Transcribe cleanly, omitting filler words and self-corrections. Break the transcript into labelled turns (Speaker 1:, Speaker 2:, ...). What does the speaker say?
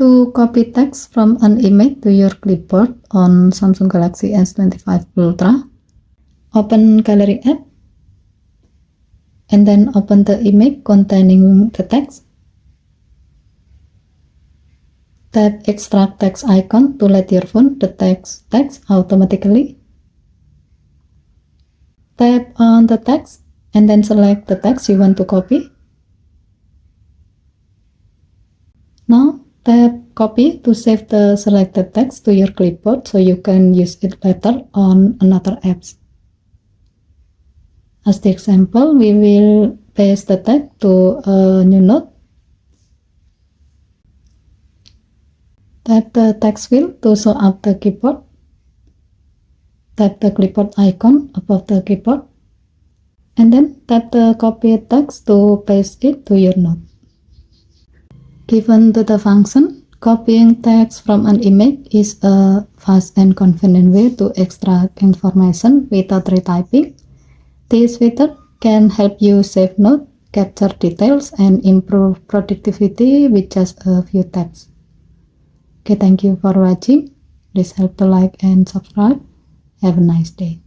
Speaker 1: To copy text from an image to your clipboard on Samsung Galaxy S25 Ultra, open Gallery app and then open the image containing the text. Tap extract text icon to let your phone detect text automatically. Tap on the text and then select the text you want to copy. Now tap copy to save the selected text to your clipboard so you can use it later on another apps. As the example, we will paste the text to a new note. Tap the text wheel to show up the keyboard. Tap the clipboard icon above the keyboard. And then tap the copied text to paste it to your note. Given to the function, copying text from an image is a fast and convenient way to extract information without retyping. This feature can help you save notes, capture details, and improve productivity with just a few taps. Okay, thank you for watching. Please help to like and subscribe. Have a nice day.